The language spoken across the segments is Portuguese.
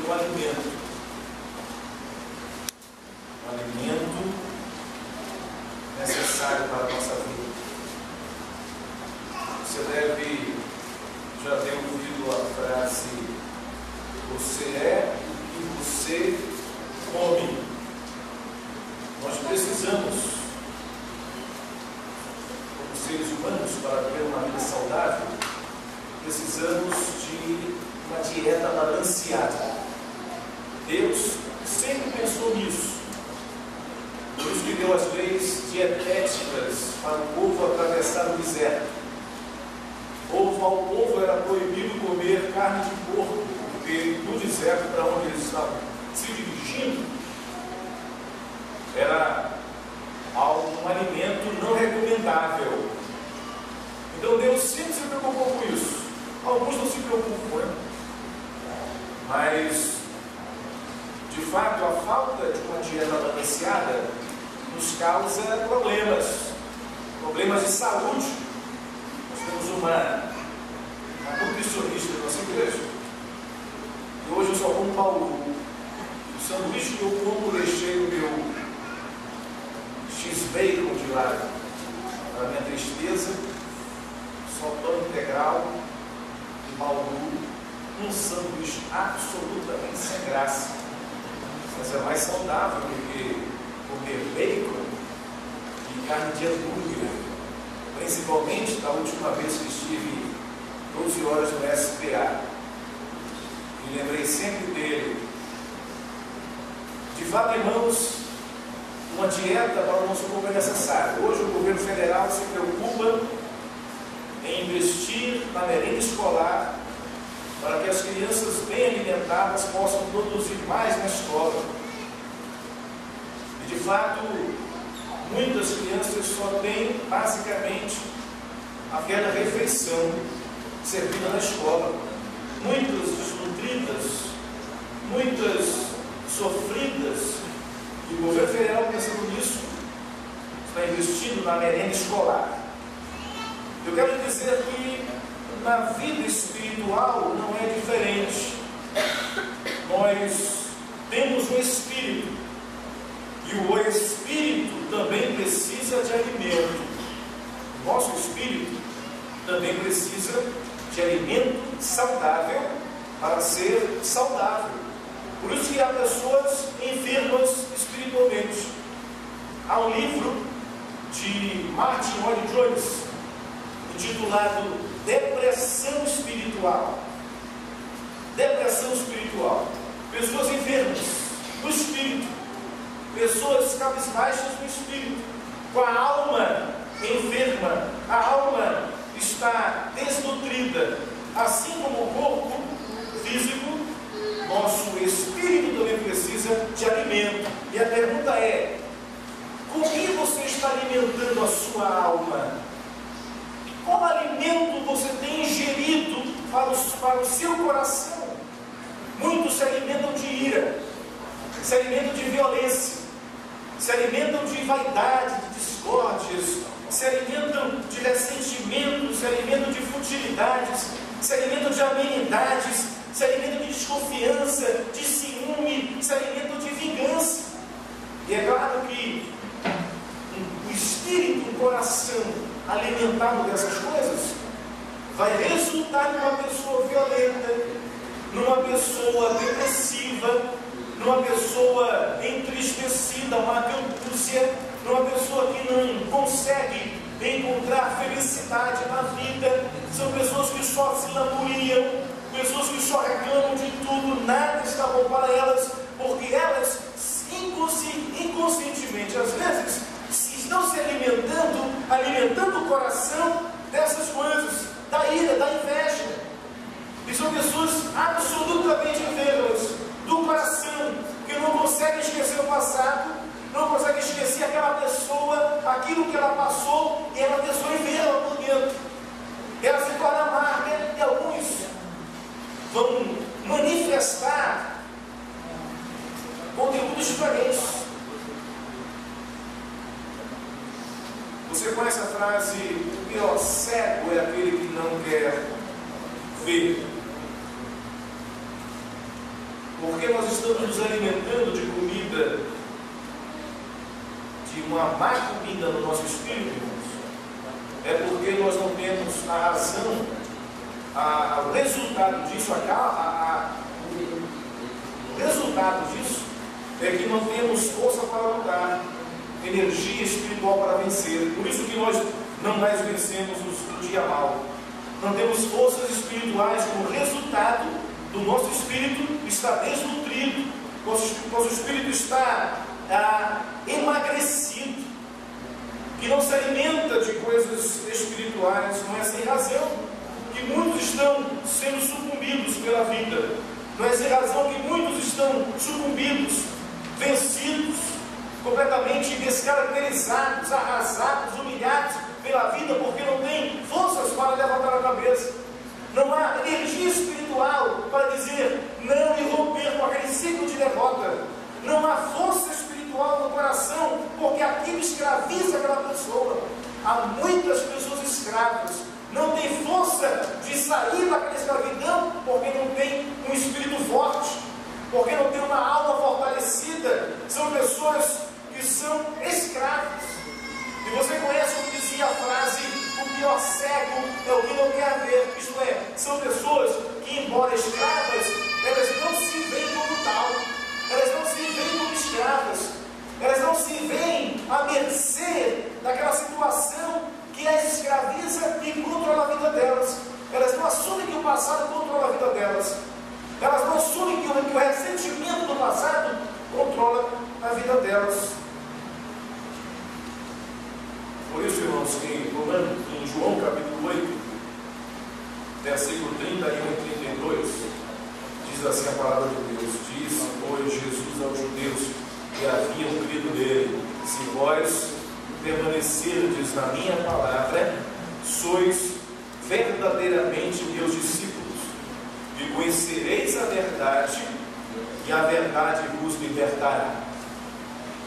um alimento. Um alimento necessário para a nossa vida. Você deve já ter ouvido a frase: você é o que você come. Nós precisamos, como seres humanos, para ter uma vida saudável, precisamos de uma dieta balanceada. Deus sempre pensou nisso. Por isso que deu as leis dietéticas para o povo atravessar o deserto. Ao povo era proibido comer carne de porco, porque no deserto para onde eles estavam se dirigindo era um alimento não recomendável. Então Deus sempre se preocupou com isso. Alguns não se preocupam, né? Mas, de fato, a falta de uma dieta balanceada nos causa problemas de saúde. Nós temos uma nutricionista na nossa igreja, e hoje eu só como bauru. O sanduíche que eu como, deixei o meu X-Bacon de lado, para minha tristeza, só pão integral de bauru, um sanduíche absolutamente sem graça. Mas é mais saudável do que comer bacon e carne de hambúrguer. Principalmente da última vez que estive 12 horas no SPA. Me lembrei sempre dele. De fato, irmãos, uma dieta para o nosso povo é necessária. Hoje o governo federal se preocupa em investir na merenda escolar para que as crianças bem alimentadas possam produzir mais na escola. E de fato, muitas crianças só têm basicamente aquela refeição servida na escola. Muitas desnutridas, muitas sofridas. E o governo federal, pensando nisso, está investindo na merenda escolar. Eu quero dizer que na vida espiritual não é diferente. Nós temos um espírito, e o espírito também precisa de alimento. O nosso espírito também precisa de alimento saudável para ser saudável. Por isso que há pessoas enfermas espiritualmente. Há um livro de Martin Lloyd-Jones intitulado Depressão Espiritual. Depressão espiritual. Pessoas enfermas no espírito, pessoas cabisbaixas no espírito, com a alma enferma, a alma está desnutrida, assim como o corpo físico. Nosso espírito também precisa de alimento. E a pergunta é: com que você está alimentando a sua alma? Qual alimento você tem ingerido para o seu coração? Muitos se alimentam de ira, se alimentam de violência, se alimentam de vaidade, de discórdias, se alimentam de ressentimentos, se alimentam de futilidades, se alimentam de amenidades, se alimentam de desconfiança, de ciúme, se alimentam de vingança. E é claro que o espírito, o coração alimentado dessas coisas vai resultar numa pessoa violenta, numa pessoa depressiva, numa pessoa entristecida, uma angústia, numa pessoa que não consegue encontrar felicidade na vida. São pessoas que só se lamuriam, pessoas que só reclamam de tudo, nada está bom para elas, porque elas inconscientemente, às vezes, estão se alimentando o coração dessas coisas, da ira, da inveja. E são pessoas absolutamente enfermas do coração, que não conseguem esquecer o passado, não conseguem esquecer aquela pessoa, aquilo que ela passou, e é uma pessoa enferma por dentro. Ela se torna amarga, e alguns vão manifestar conteúdos diferentes. Você conhece a frase: o pior cego é aquele que não quer ver? Porque porque nós estamos nos alimentando de comida, de uma má comida no nosso espírito, irmãos, é porque nós não temos a razão, o resultado disso, o resultado disso é que não temos força para lutar, energia espiritual para vencer. Por isso que nós não mais vencemos o dia mal. Não temos forças espirituais como resultado do nosso espírito estar desnutrido, nosso espírito está emagrecido, que não se alimenta de coisas espirituais. Não é sem razão que muitos estão sendo sucumbidos pela vida. Não é sem razão que muitos estão sucumbidos, vencidos, completamente descaracterizados, arrasados, humilhados pela vida, porque não tem forças para levantar a cabeça. Não há energia espiritual para dizer não e romper com aquele ciclo de derrota. Não há força espiritual no coração, porque aquilo escraviza aquela pessoa. Há muitas pessoas escravas, não tem força de sair daquela escravidão, porque não tem um espírito forte, porque não tem uma alma fortalecida. São pessoas que são escravas. E você conhece como dizia a frase: o pior cego é o que não quer ver. Isto é, são pessoas que, embora escravas, elas não se veem como tal, elas não se veem como escravas, elas não se veem à mercê daquela situação que as escraviza e controla a vida delas. Elas não assumem que o passado controla a vida delas. Elas não assumem que o ressentimento do passado controla a vida delas. Por isso, irmãos, que em João capítulo 8, versículo 31 e 32, diz assim a palavra de Deus: disse, pois, Jesus aos judeus que haviam crido nele: se vós permanecerdes na minha palavra, sois verdadeiramente meus discípulos, e conhecereis a verdade, e a verdade vos libertará.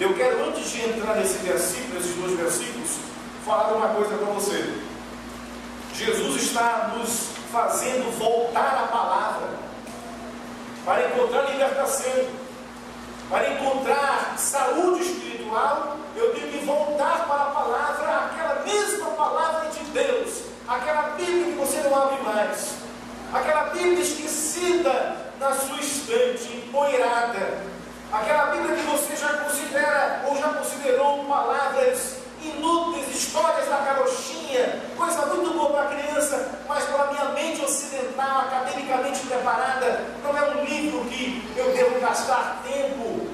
Eu quero, antes de entrar nesse versículo, nesses dois versículos, falar uma coisa para você. Jesus está nos fazendo voltar à palavra para encontrar libertação, para encontrar saúde espiritual. Eu tenho que voltar para a palavra, aquela mesma palavra de Deus, aquela Bíblia que você não abre mais, aquela Bíblia esquecida na sua estante, empoeirada, aquela Bíblia que você já considera ou já considerou palavras inúteis, histórias da carochinha, coisa muito boa para a criança, mas para a minha mente ocidental, academicamente preparada, não é um livro que eu devo gastar tempo.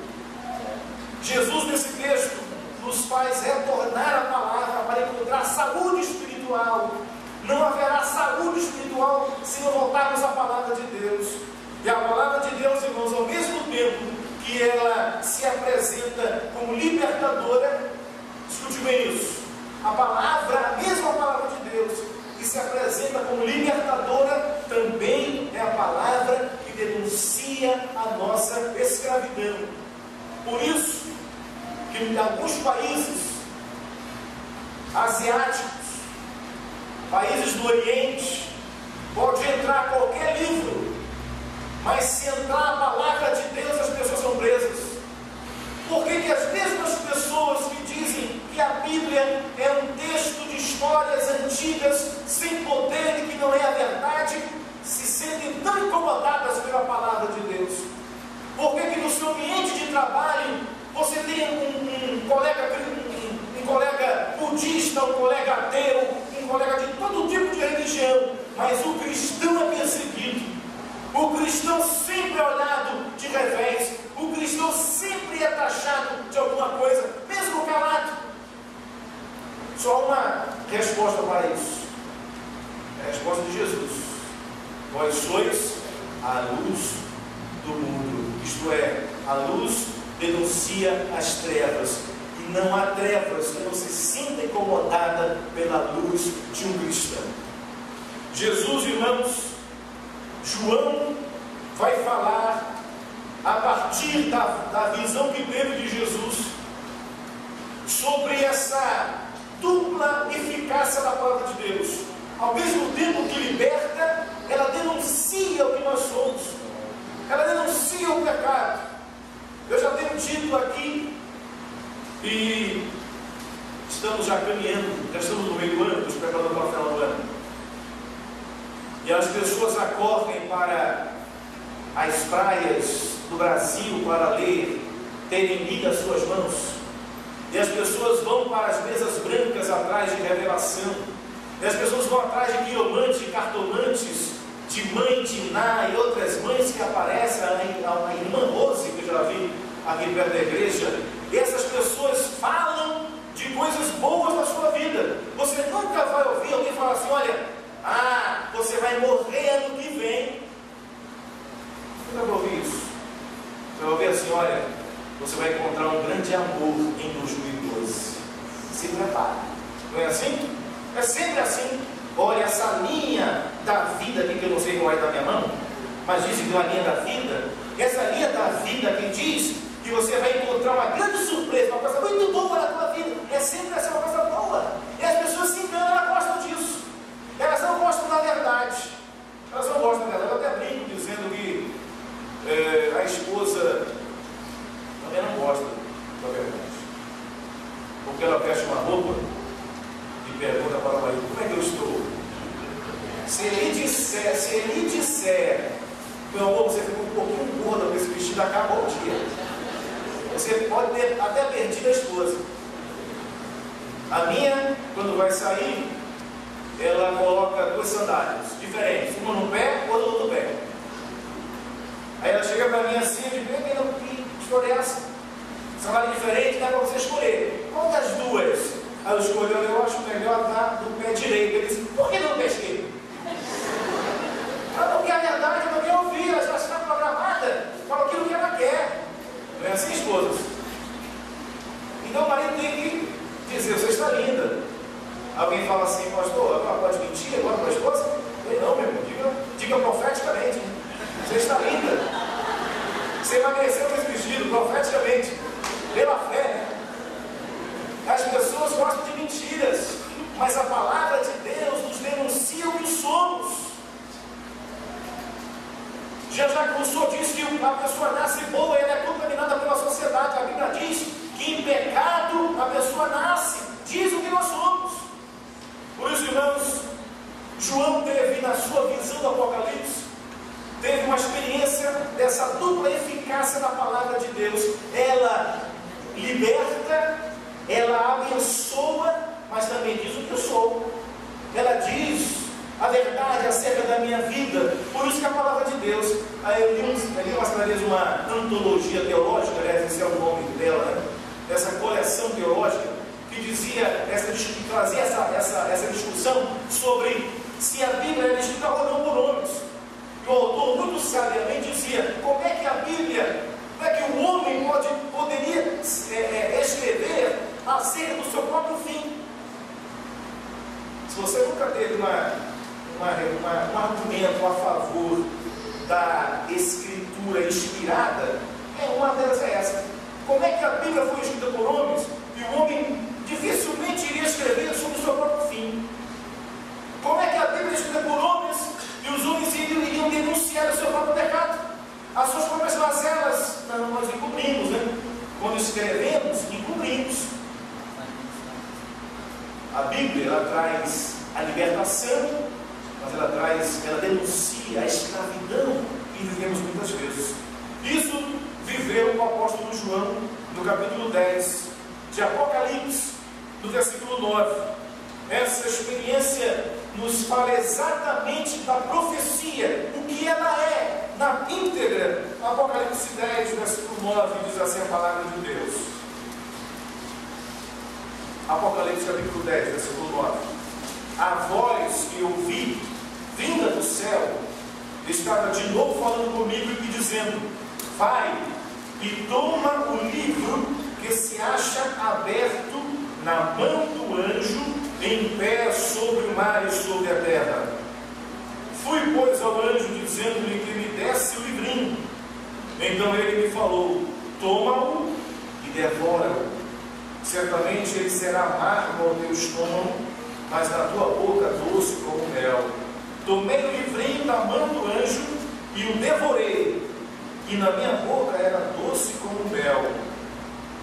Jesus, nesse texto, nos faz retornar à palavra para encontrar saúde espiritual. Não haverá saúde espiritual se não voltarmos à palavra de Deus. E a palavra de Deus, irmãos, ao mesmo tempo que ela se apresenta como libertadora, escute bem isso, a palavra, a mesma palavra de Deus, que se apresenta como libertadora, também é a palavra que denuncia a nossa escravidão. Por isso, que em alguns países asiáticos, países do Oriente, pode entrar qualquer livro, mas se entrar a palavra de Deus, as pessoas são presas. Por que as mesmas pessoas que dizem que a Bíblia é um texto de histórias antigas, sem poder e que não é a verdade, se sentem tão incomodadas pela palavra de Deus? Por que no seu ambiente de trabalho você tem um colega budista, um colega ateu, um colega de todo tipo de religião, mas o cristão é perseguido? O cristão sempre é olhado de revés, o cristão sempre é taxado de alguma coisa, mesmo calado. Só uma resposta para isso, é a resposta de Jesus: vós sois a luz do mundo. Isto é, a luz denuncia as trevas, e não há trevas que não se sinta incomodada pela luz de um cristão. Jesus, irmãos, João vai falar a partir da visão que teve de Jesus sobre essa dupla eficácia da palavra de Deus. Ao mesmo tempo que liberta, ela denuncia o que nós somos, ela denuncia denuncia o pecado. Eu já tenho dito aqui, e estamos já caminhando, já estamos no meio do ano, nos preparando para o final do ano. E as pessoas acordem para as praias do Brasil para ler, terem lido as suas mãos. E as pessoas vão para as mesas brancas atrás de revelação. E as pessoas vão atrás de quiromantes, de cartomantes, de mãe Diná e outras mães que aparecem, a irmã Rose, que eu já vi aqui perto da igreja. E essas pessoas falam de coisas boas na sua vida. Você nunca vai ouvir alguém falar assim: olha, você vai morrer ano que vem. Você nunca vai ouvir isso. Você vai ouvir assim: olha, você vai encontrar um grande amor em 2012. Se prepare. Não é assim? É sempre assim. Olha, essa linha da vida aqui, que eu não sei qual é da minha mão, mas dizem que é uma linha da vida. Essa linha da vida que diz que você vai encontrar uma grande surpresa, uma coisa muito boa na tua vida. É sempre essa uma coisa boa. E as pessoas se enganam, elas gostam disso. Elas não gostam da verdade. Elas não gostam da verdade. Eu até brinco dizendo que a esposa também não gosta da verdade. Porque ela veste uma roupa e pergunta para o marido: como é que eu estou? Se ele disser, meu amor, você ficou um pouquinho gorda com esse vestido, acabou o dia. Você pode ter até perdido a esposa. A minha, quando vai sair, ela coloca duas sandálias diferentes, uma no pé, outra no outro pé. Aí ela chega para mim assim e diz: que história é essa? Sandália diferente, dá para você escolher. Qual das duas? Aí eu escolhi: eu acho melhor dar do pé direito. Ele disse: por que não do pé esquerdo? Ela não quer a verdade, ela não quer ouvir, ela já está programada para aquilo que ela quer. Não é assim, esposas? Então o marido tem que dizer: você está linda. Alguém fala assim: pastor, ela pode mentir agora para a esposa? Eu não, meu irmão, diga profeticamente: você está linda. Você emagreceu com esse vestido, profeticamente, pela fé, né? As pessoas gostam de mentiras, mas a palavra de Deus nos denuncia o que somos. Jean-Jacques Rousseau diz que a pessoa nasce boa e ela é contaminada pela sociedade. A Bíblia diz que em pecado a pessoa nasce, diz o que nós somos. Por isso, irmãos, João teve na sua visão do Apocalipse, teve uma experiência dessa dupla eficácia da palavra de Deus. Ela liberta, ela abençoa, mas também diz o que eu sou. Ela diz a verdade acerca da minha vida. Por isso que a palavra de Deus, eu li umas vezes uma antologia teológica, aliás, esse é o nome dela, né? Essa coleção teológica, que dizia, que trazia essa discussão sobre se a Bíblia era escrita ou não por homens. E o autor muito sabiamente dizia: como é que a Bíblia, como é que o homem poderia escrever acerca do seu próprio fim? Se você nunca teve um argumento a favor da escritura inspirada, uma delas é essa: como é que a Bíblia foi escrita por homens e o homem dificilmente iria escrever sobre o seu próprio fim? Como é que a Bíblia é escrita por homens e os homens iriam denunciar o seu próprio pecado, as suas próprias mazelas? Não, nós encobrimos, né? Quando escrevemos, encobrimos. A Bíblia, ela traz a libertação, mas ela denuncia a escravidão que vivemos muitas vezes. Isso viveu o apóstolo João no capítulo 10 de Apocalipse, no versículo 9. Essa experiência nos fala exatamente da profecia, o que ela é na íntegra. Apocalipse 10, versículo 9, diz assim a palavra de Deus. Apocalipse capítulo 10, versículo 9. A voz que ouvi, vinda do céu, estava de novo falando comigo e dizendo: vai e toma o livro que se acha aberto na mão do anjo, em pé sobre o mar e sobre a terra. Fui, pois, ao anjo, dizendo-lhe que me desse o livrinho. Então ele me falou: toma-o e devora-o. Certamente ele será amargo ao teu estômago, mas na tua boca doce como mel. Tomei o livrinho da mão do anjo e o devorei. e na minha boca era doce como mel.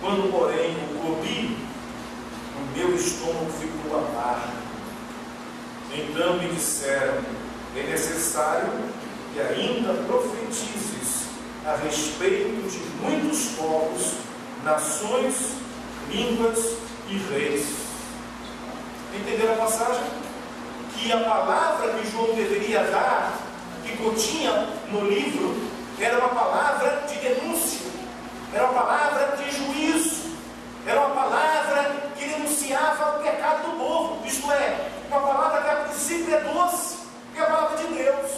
Quando, porém, o comi, o meu estômago ficou amargo. Então me disseram: é necessário que ainda profetizes a respeito de muitos povos, nações, línguas e reis. Entenderam a passagem? Que a palavra que João deveria dar, que continha no livro, era uma palavra de denúncia, era uma palavra de juízo, era uma palavra que denunciava o pecado do povo. Isto é, uma palavra que a princípio é doce, que é a palavra de Deus,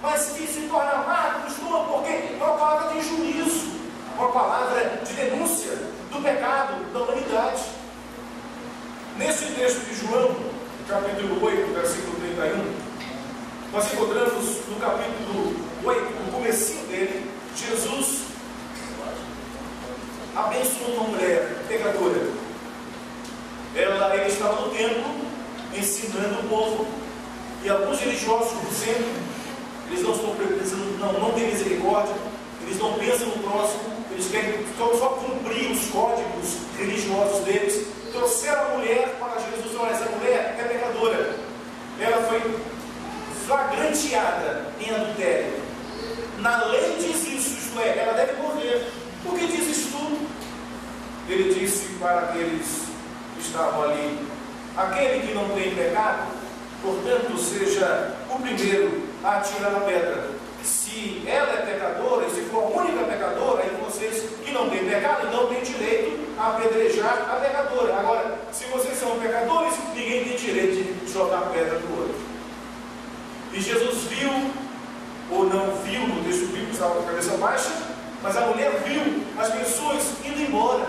mas que se torna amarga no estômago, porque é uma palavra de juízo, uma palavra de denúncia do pecado da humanidade. Nesse texto de João, capítulo 8, versículo 31, nós encontramos no capítulo 8, no comecinho dele, Jesus abençoou uma mulher pecadora. Ele estava no templo ensinando o povo, e alguns religiosos, como sempre, eles não têm misericórdia, eles não pensam no próximo, eles querem só cumprir os códigos religiosos deles. Trouxeram a mulher para Jesus. Olha, essa mulher é pecadora, ela foi flagranteada em adultério. Na lei diz isso, isto é, ela deve morrer. Por que diz isso tudo? Ele disse para aqueles que estavam ali: aquele que não tem pecado, portanto, seja o primeiro a atirar a pedra. Se ela é pecadora, e se for a única pecadora, aí vocês que não têm pecado, não têm direito a apedrejar a pecadora. Agora, se vocês são pecadores, ninguém tem direito de jogar pedra no outro. E Jesus viu, ou não viu, no texto bíblico, estava com a cabeça baixa, mas a mulher viu as pessoas indo embora,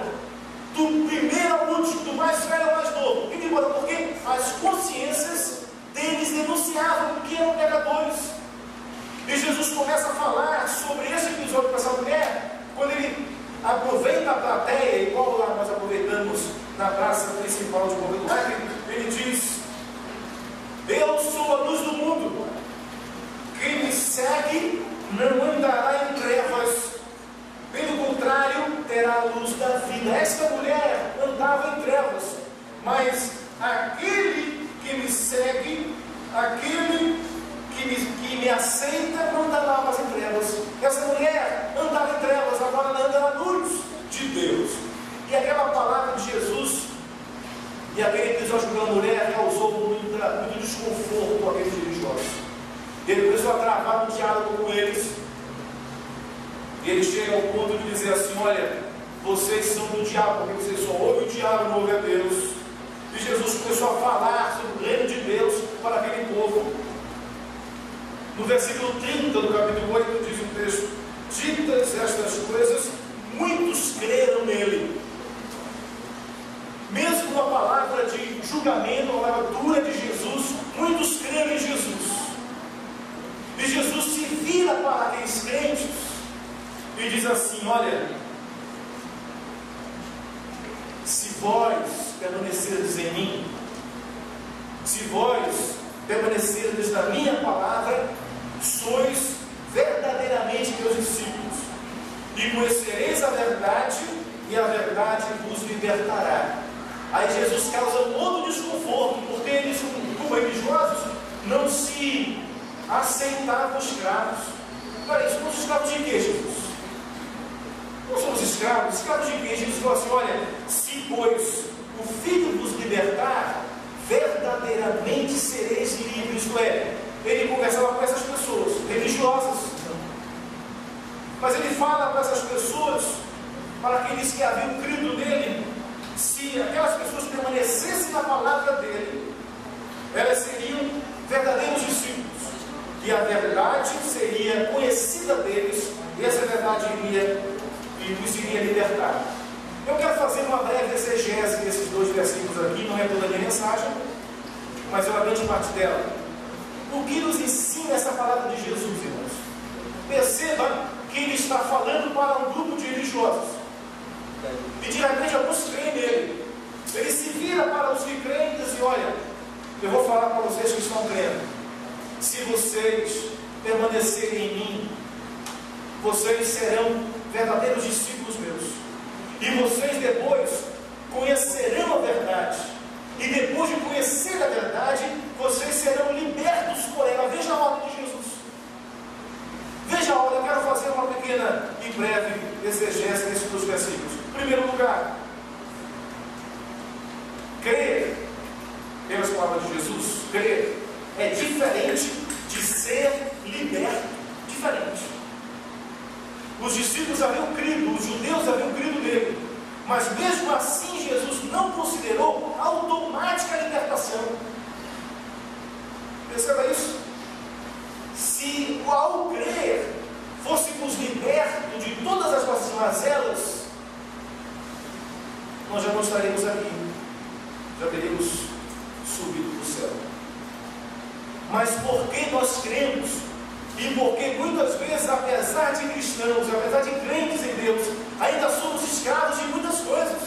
do primeiro ao último, do mais velho ao mais novo, indo embora, porque as consciências deles denunciavam que eram pecadores. E Jesus começa a falar sobre esse episódio com essa mulher, quando ele aproveita a plateia, igual lá nós aproveitamos na praça principal de Porto Alegre. Ele diz: eu sou a luz do mundo, quem me segue não andará em trevas, pelo contrário, terá a luz da vida. Esta mulher andava em trevas, mas aquele que me segue, aquele que me aceita, não andará mais em trevas. Essa mulher andava em trevas, agora ela anda na luz de Deus. E aquela palavra de Jesus e aquele episódio com a mulher causou muito desconforto com aqueles religiosos. Ele começou a travar um diálogo com eles. E ele chega ao ponto de dizer assim: olha, vocês são do diabo, porque vocês só ouvem o diabo, não ouvem a Deus. E Jesus começou a falar sobre o reino de Deus para aquele povo. No versículo 30 do capítulo 8 diz o texto: ditas estas coisas, muitos creram nele. Mesmo com a palavra de julgamento, a palavra dura de Jesus, muitos creram em Jesus. E Jesus se vira para aqueles crentes e diz assim: olha, se vós permanecerdes em mim, se vós permanecerdes na minha palavra, sois verdadeiramente meus discípulos, e conhecereis a verdade, e a verdade vos libertará. Aí Jesus causa um outro desconforto, porque eles, como religiosos, não se aceitavam escravos. Peraí, somos escravos de quê, Jesus? Não somos escravos de quê? Jesus falou assim: olha, se pois o Filho vos libertar, verdadeiramente sereis livres. Isto é, ele conversava com essas pessoas religiosas, mas ele fala para essas pessoas, para aqueles que haviam crido nele, se aquelas pessoas permanecessem na palavra dele, elas seriam verdadeiros discípulos, e a verdade seria conhecida deles, e essa verdade os iria libertar. Eu quero fazer uma breve exegese desses dois versículos aqui, não é toda a minha mensagem, mas é uma grande parte dela. O que nos ensina essa palavra de Jesus, irmãos? Perceba que ele está falando para um grupo de religiosos, e de repente alguns creem nele. Ele se vira para os que creem e diz assim: olha, eu vou falar para vocês que estão crendo, se vocês permanecerem em mim, vocês serão verdadeiros discípulos meus. E vocês depois conhecerão a verdade. E depois de conhecer a verdade, vocês serão libertos por ela. Veja a ordem de Jesus. Veja a ordem. Eu quero fazer uma pequena e breve exegese nesses dois versículos. Em primeiro lugar, crer pelas palavras de Jesus, crer é diferente de ser liberto. Diferente. Os discípulos haviam crido, os judeus haviam crido nele, mas mesmo assim Jesus não considerou automática a libertação. Perceba isso. Se ao crer fôssemos libertos de todas as nossas mazelas, nós já não estaríamos aqui, já teríamos subido para o céu. Mas porque nós cremos, e porque muitas vezes, apesar de cristãos, apesar de crentes em Deus, ainda somos escravos de muitas coisas.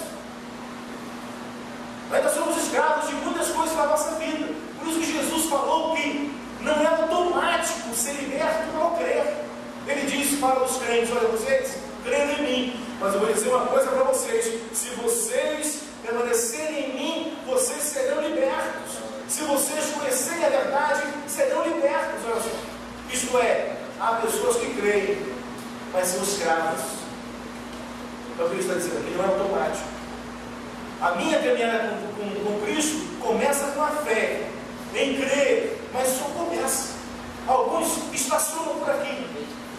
Ainda somos escravos de muitas coisas na nossa vida. Por isso que Jesus falou que não é automático ser liberto ao crer. Ele disse para os crentes: olha, vocês creem em mim, mas eu vou dizer uma coisa para vocês: se vocês permanecerem em mim, vocês serão libertos. Se vocês conhecerem a verdade, serão libertos. Olha só. Isto é, há pessoas que creem, mas são escravos. Então o que ele está dizendo aqui não é automático. A minha caminhada com Cristo começa com a fé, em crer, mas só começa. Alguns estacionam por aqui,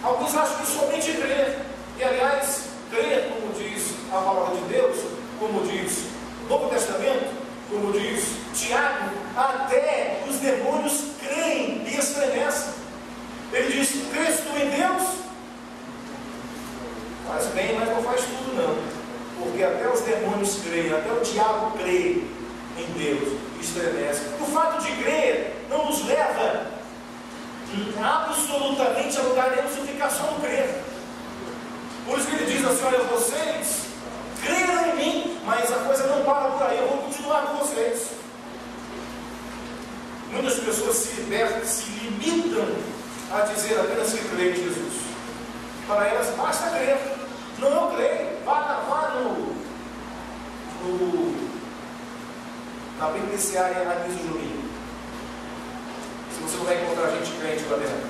alguns acham que somente crer. E aliás, crer, como diz a palavra de Deus, como diz o Novo Testamento, como diz Tiago, até os demônios creem e estremecem. Ele diz: crês tu em Deus? Faz bem, mas não faz tudo não. Porque até os demônios creem, até o diabo crê em Deus e estremece. O fato de crer não nos leva absolutamente a lugar nenhum se ficar só no crer. Por isso que ele diz assim: olha, vocês creram em mim, mas a coisa não para por aí, eu vou continuar com vocês. Muitas pessoas se libertam, se limitam a dizer apenas que creem em Jesus. Para elas basta crer. Não, eu creio. Vá na penitenciária Anísio Julinho. Se você não vai encontrar gente crente lá dentro,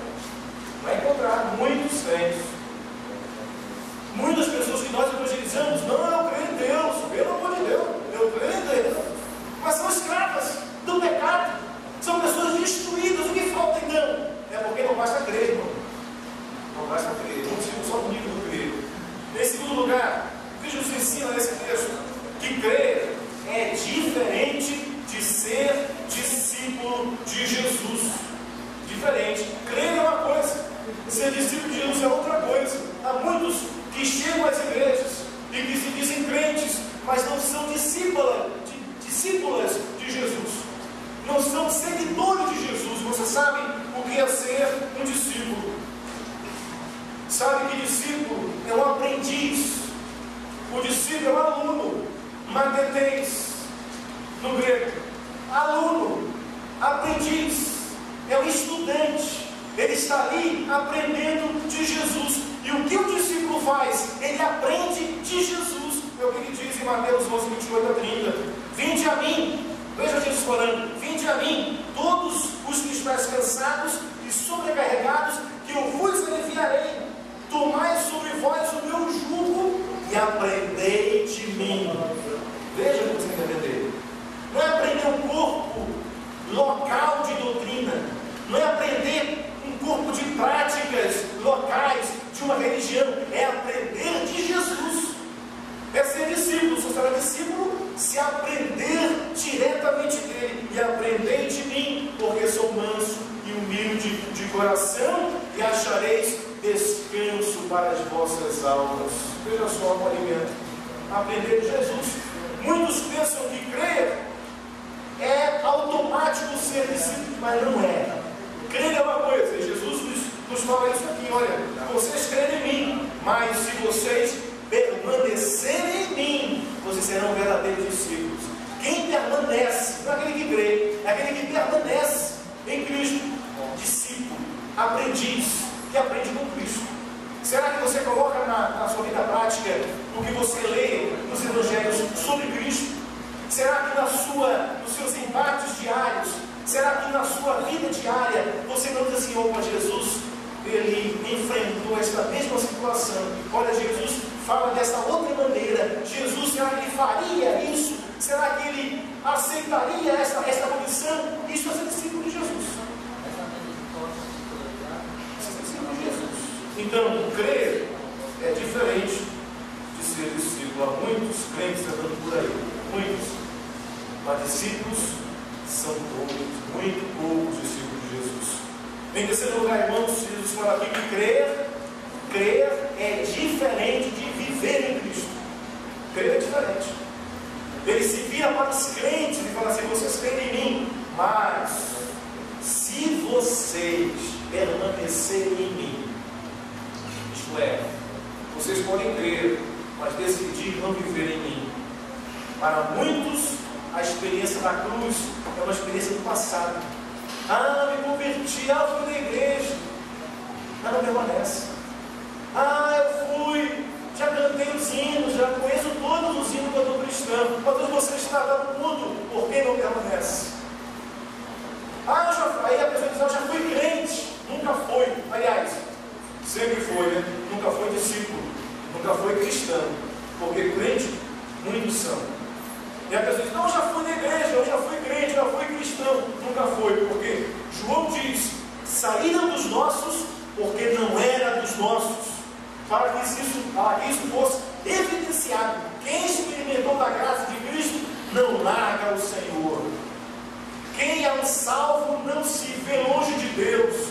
vai encontrar muitos crentes. Muitas pessoas que nós evangelizamos: não, eu creio em Deus, pelo amor de Deus, eu creio em Deus. Mas são escravas do pecado. São pessoas destruídas. O que falta então? É porque não basta crer, irmão. Não basta crer. Não fica só no nível do crer. Em segundo lugar, o que Jesus ensina nesse texto? Que crer é diferente de ser discípulo de Jesus. Diferente. Crer é uma coisa, ser discípulo de Jesus é outra coisa. Há muitos que chegam às igrejas e que se dizem crentes, mas não são discípulas de Jesus. Não são seguidores de Jesus. Você sabe o que é ser um discípulo? Sabe que discípulo é um aprendiz. O discípulo é um aluno. Mathetes, no grego. Aluno, aprendiz, é um estudante. Ele está ali aprendendo de Jesus. E o que o discípulo faz? Ele aprende de Jesus. É o que ele diz em Mateus 11, 28 a 30. Vinde a mim. Veja Jesus falando: vinde a mim, todos os que estáis cansados e sobrecarregados, que eu vos aliviarei. Tomai sobre vós o meu jugo e aprendei de mim. Veja o que você tem que aprender. Não é aprender um corpo local de doutrina, não é aprender um corpo de práticas locais de uma religião, é aprender de Jesus. É ser discípulo. Você será discípulo se aprender diretamente dele. E aprendei de mim, porque sou manso e humilde de coração, e achareis descanso para as vossas almas. Veja só o alimento. Aprender de Jesus. Muitos pensam que crer é automático ser discípulo, mas não é. Crer é uma coisa, e Jesus nos fala isso aqui: olha, vocês creem em mim, mas se vocês permanecerem em mim, vocês serão verdadeiros discípulos. Quem permanece, não é aquele que crê, é aquele que permanece em Cristo. Discípulo, aprendiz, que aprende com Cristo. Será que você coloca na sua vida prática o que você lê nos evangelhos sobre Cristo? Será que nos seus embates diários, será que na sua vida diária você não diz assim: opa, Jesus, ele enfrentou esta mesma situação, olha, Jesus fala dessa outra maneira, Jesus, será que ele faria isso? Será que ele aceitaria esta condição? Isso é ser discípulo de Jesus. Então, crer é diferente de ser discípulo. Há muitos crentes andando por aí, muitos, mas discípulos são poucos, muito poucos discípulos de Jesus. Em terceiro lugar, irmãos, Jesus fala aqui que crer é diferente de viver em Cristo. Crer é diferente. Ele se vira para os crentes e fala assim: vocês creem em mim, mas se vocês permanecerem em mim, isto é, vocês podem crer, mas decidir não viver em mim. Para muitos, a experiência da cruz é uma experiência do passado. Me converti, fui na igreja, mas não permanece. Eu fui, já cantei os hinos, já conheço todos os hinos do cristão, mas você está dando tudo, por que não permanece? Aí a pessoa diz: eu já fui crente, nunca foi. Aliás, sempre foi, né? Nunca foi discípulo, nunca foi cristão, porque crente, muitos são. E a pessoa diz: não, já fui na igreja, eu já fui crente, já fui cristão, nunca foi, porque João diz: saíram dos nossos, porque não era dos nossos, para que isso fosse evidenciado. Quem experimentou da graça de Cristo não larga o Senhor. Quem é um salvo não se vê longe de Deus.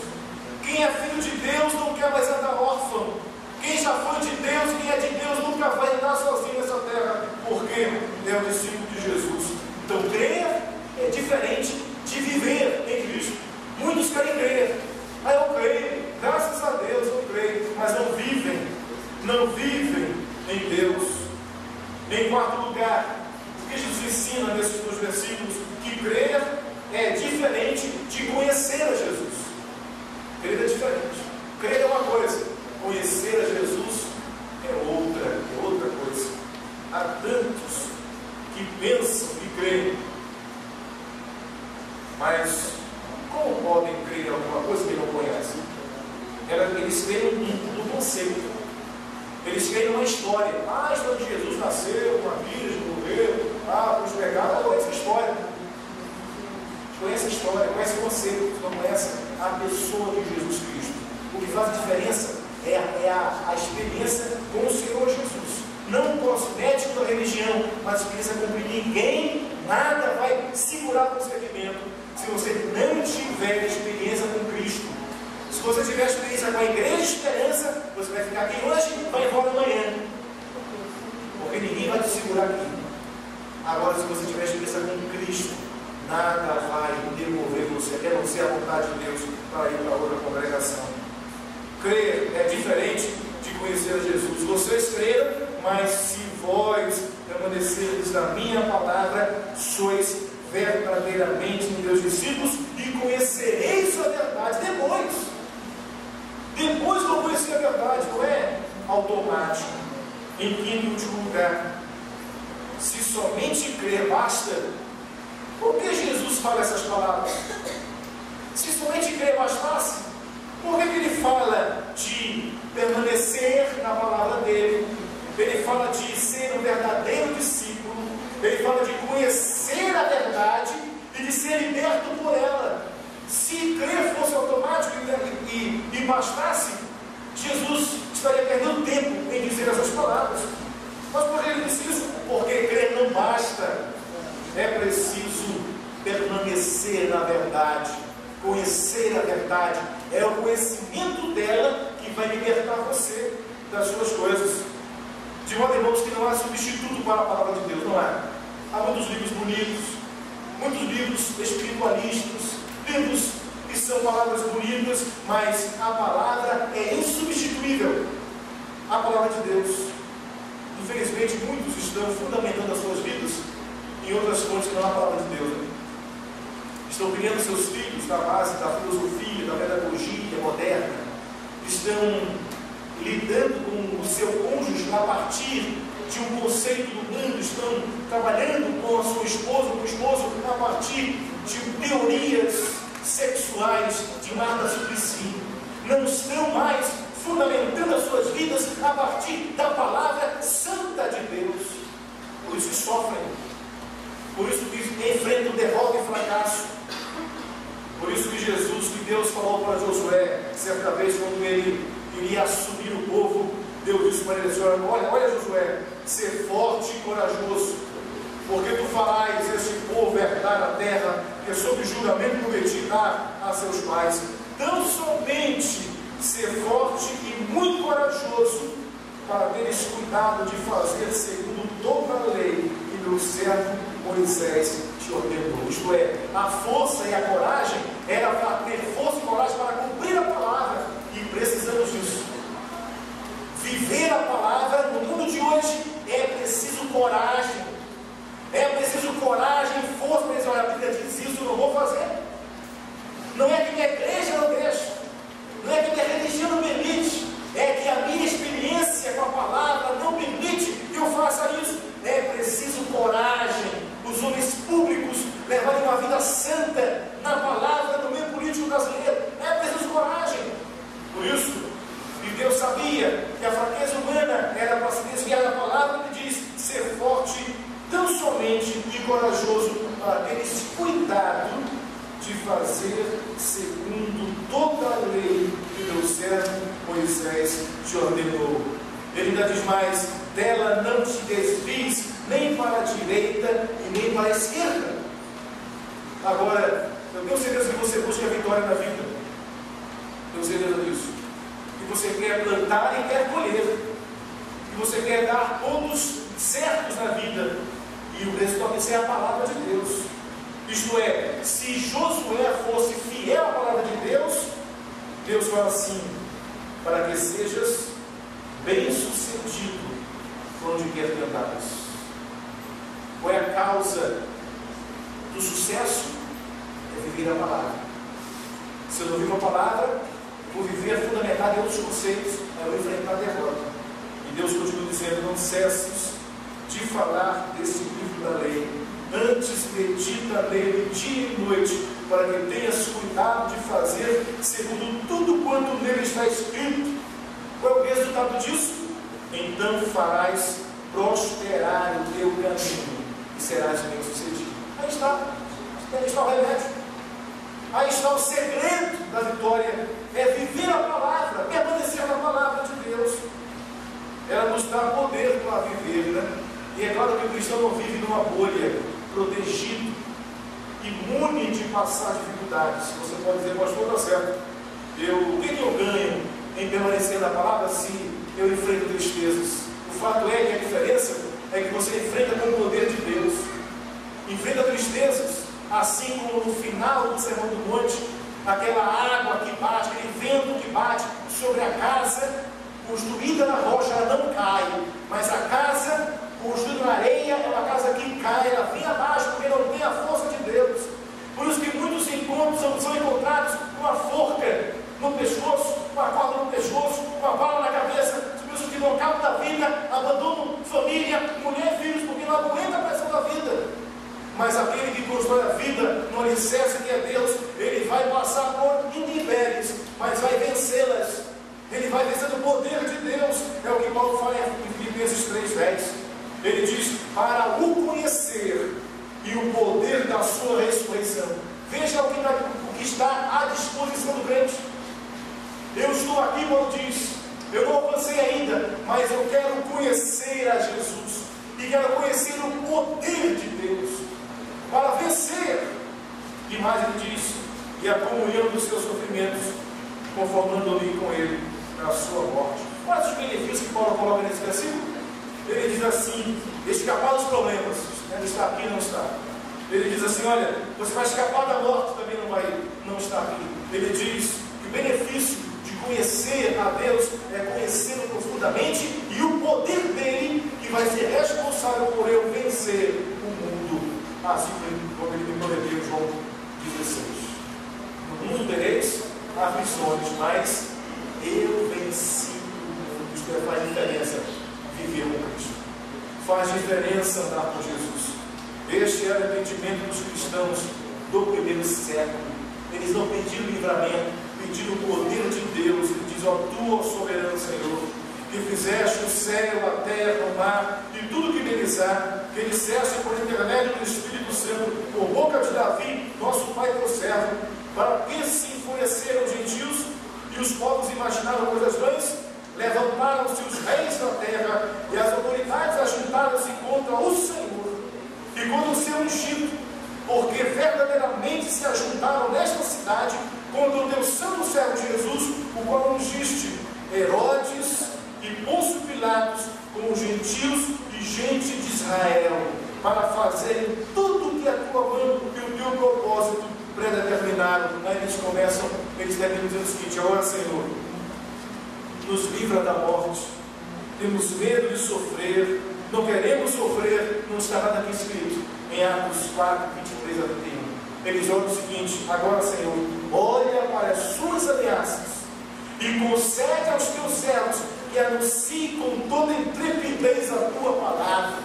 Quem é filho de Deus não quer mais andar órfão. Quem já foi de Deus, quem é de Deus, nunca vai andar sozinho nessa terra, porque é o discípulo de Jesus. Então, crer é diferente de viver em Cristo. Muitos querem crer. Eu creio, graças a Deus eu creio, mas não vivem em Deus. Em quarto lugar, o que Jesus ensina nesses dois versículos? Que crer é diferente de conhecer a Jesus. Crer é diferente. Crer é uma coisa, conhecer a Jesus é outra coisa. Há tantos que pensam e creem, mas como podem crer em alguma coisa que não conhecem? Eles creem no conceito. Eles creem numa história. A história de Jesus nasceu, uma virgem, morreu, os pecados. Conhece a história. Conhece a história, conhece o conceito, não conhece a pessoa de Jesus Cristo. O que faz a diferença é a experiência com o Senhor Jesus. Não o cosmético da religião, mas a experiência com que ninguém, nada vai segurar o procedimento se você não tiver experiência com Cristo. Se você tiver experiência com a Igreja de Esperança, você vai ficar aqui hoje e vai embora amanhã, porque ninguém vai te segurar aqui. Agora, se você tiver experiência com Cristo, nada vai demover você, a não ser a vontade de Deus para ir para outra congregação. Crer é diferente de conhecer a Jesus. Vocês creram, mas se vós permanecerdes na minha palavra, sois verdadeiramente meus discípulos e conhecereis a verdade. Depois vão conhecer a verdade, não é automático. Em quinto e último lugar, se somente crer basta, por que Jesus fala essas palavras? Se somente crer bastasse, por que ele fala de permanecer na palavra dele? Ele fala de ser um verdadeiro discípulo, ele fala de conhecer a verdade e de ser liberto por ela. Se crer fosse automático e bastasse, Jesus estaria perdendo tempo em dizer essas palavras. Mas por que ele disse isso? Porque crer não basta. É preciso permanecer na verdade, conhecer a verdade. É o conhecimento dela que vai libertar você das suas coisas. De modo, irmãos, que não há substituto para a palavra de Deus, não há. Há muitos livros bonitos, muitos livros espiritualistas, livros que são palavras bonitas, mas a palavra é insubstituível. A palavra de Deus. Infelizmente, muitos estão fundamentando as suas vidas em outras fontes que não é a palavra de Deus. Estão criando seus filhos na base da filosofia, da pedagogia moderna. Estão lidando com o seu cônjuge a partir de um conceito do mundo, estão trabalhando com a sua esposa, com o esposo, a partir de teorias sexuais de Marta Suplicy. Não estão mais fundamentando as suas vidas a partir da palavra santa de Deus. Por isso que sofrem, por isso que enfrentam derrota e fracasso. Por isso que Jesus, que Deus falou para Josué, certa vez quando ele iria assumir o povo, Deus disse para ele assim: olha Josué, ser forte e corajoso, porque tu farás esse povo herdar a terra que é sob juramento prometi dar a seus pais. Tão somente ser forte e muito corajoso, para teres cuidado de fazer segundo toda a lei que meu servo Moisés te ordenou. Isto é, a força e a coragem era para ter força e coragem para cumprir a palavra, e precisamos disso. Viver a palavra no mundo de hoje é preciso coragem. É preciso coragem e força para dizer: olha, a Bíblia diz isso, eu não vou fazer. Não é que minha igreja não deixa, não é que minha religião não permite, é que a minha experiência com a palavra não permite que eu faça isso. É preciso coragem. Os homens públicos levarem uma vida santa na palavra no meio político brasileiro. É preciso coragem. Por isso, e Deus sabia que a fraqueza humana era para se desviar da palavra, ele diz: ser forte, tão somente e corajoso, para teres cuidado de fazer segundo toda a lei que meu servo Moisés te ordenou. Ele ainda diz mais: dela não te desvies nem para a direita e nem para a esquerda. Agora, eu tenho certeza que você busca a vitória na vida. Tenho certeza disso. Que você quer plantar e quer colher. Que você quer dar pontos certos na vida. E o resultado disso é a palavra de Deus. Isto é, se Josué fosse fiel à palavra de Deus, Deus fala assim: para que sejas bem-sucedido por onde quer que andares. Qual é a causa do sucesso? É viver a palavra. Se eu não vivo a palavra, vou viver fundamentado em outros conceitos, eu vou enfrentar a derrota. E Deus continua dizendo: não cesses de falar desse livro da lei, antes medita nele dia e noite, para que tenhas cuidado de fazer segundo tudo quanto nele está escrito. Qual é o resultado disso? Então farás prosperar o teu caminho e serás bem-sucedido. Aí está o remédio, aí está o segredo da vitória: é viver a palavra, permanecer na palavra de Deus. Ela nos dá poder para viver, né? E é claro que o cristão não vive numa bolha, protegido, imune de passar dificuldades. Você pode dizer: pastor, está certo, o que eu ganho em permanecer na palavra se eu enfrento tristezas? O fato é que a diferença é que você enfrenta com o poder de Deus. Enfrenta tristezas, assim como no final do Sermão do Monte, aquela água que bate, aquele vento que bate sobre a casa construída na rocha, ela não cai, mas a casa construída na areia é uma casa que cai, ela vem abaixo porque não tem a força de Deus. Por isso que muitos encontros são encontrados com uma forca no pescoço, com a corda no pescoço, com a bala na cabeça. As pessoas que não acabam da vida, abandonam família, mulher e filhos, porque não aguentam a pressão da vida. Mas aquele que constrói a vida no alicerce que é Deus, ele vai passar por intempéries, mas vai vencê-las. Ele vai vencer o poder de Deus. É o que Paulo fala em Filipenses 3:10. Ele diz: para o conhecer e o poder da sua ressurreição. Veja o que está à disposição do crente. Eu estou aqui, Paulo diz, eu não avancei ainda, mas eu quero conhecer a Jesus e quero conhecer o poder de Deus para vencer. E mais ele diz: e a comunhão dos seus sofrimentos, conformando-me com ele na sua morte. Quais os benefícios que Paulo coloca nesse versículo? Ele diz assim: escapar dos problemas. Ele está aqui, não está. Ele diz assim: olha, você vai escapar da morte, também não está aqui. Ele diz que o benefício de conhecer a Deus é conhecê-lo profundamente, e o poder dele que vai ser responsável por eu vencer o mundo, assim como ele me prometeu em João 16. No mundo tereis aflições, mas eu venci o mundo. faz diferença viver com Cristo. Faz diferença andar com Jesus. Este é o arrependimento dos cristãos do primeiro século. Eles não pediram livramento, pediram o poder de Deus. Ele diz: ó, tu, ó soberano Senhor, que fizeste o céu, a terra, o mar e tudo que neles há, que disseste por intermédio do Espírito Santo, por boca de Davi, nosso pai teu servo, para que se enfureceram os gentios e os povos imaginaram coisas vãs, levantaram-se os reis da terra e as autoridades ajuntaram-se contra o Senhor e contra o seu ungido, porque verdadeiramente se ajuntaram nesta cidade contra o teu santo servo Jesus, o qual ungiste Herodes e Pôncio Pilatos com os gentios e gente de Israel, para fazerem tudo o que a tua mão e o teu propósito predeterminaram. Aí eles terminam dizendo o seguinte: agora, Senhor, nos livra da morte, temos medo de sofrer, não queremos sofrer. Não está nada aqui escrito em Atos 4, 23 a 31. Eles oram o seguinte: agora, Senhor, olha para as suas ameaças e concede aos teus servos que anuncie com toda intrepidez a tua palavra.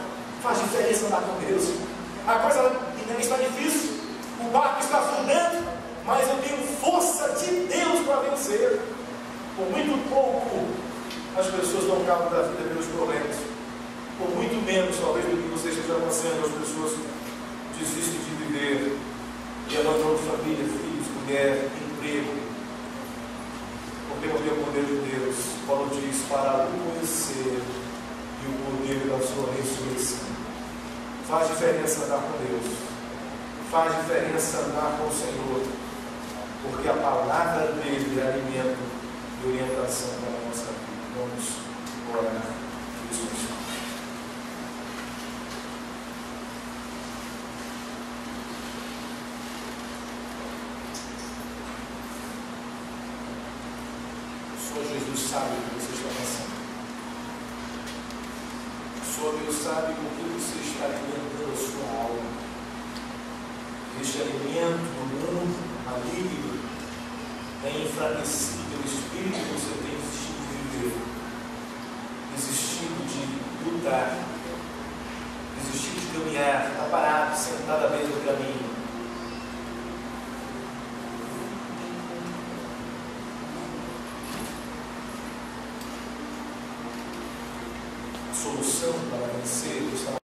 Faz diferença andar com Deus. A coisa está difícil, o barco está afundando, mas eu tenho força de Deus para vencer. Por muito pouco as pessoas dão cabo da vida pelos problemas. Por muito menos, talvez, do que você esteja avançando, as pessoas desistem de viver e abandonam família, filhos, mulher, emprego. Porque não tem o poder de Deus. Paulo diz: para o conhecer e o poder da sua ressurreição. Faz diferença andar com Deus. Faz diferença andar com o Senhor. Porque a palavra dele é alimento e orientação para a nossa vida. Vamos orar. Jesus. Só Jesus sabe o que você está passando. Só Deus sabe o que você está alimentando a sua alma. Este alimento no mundo maligno é enfraquecido pelo Espírito que você tem desistido de viver, desistido de lutar, desistido de caminhar, está parado, sentado à beira do caminho. A solução para vencer está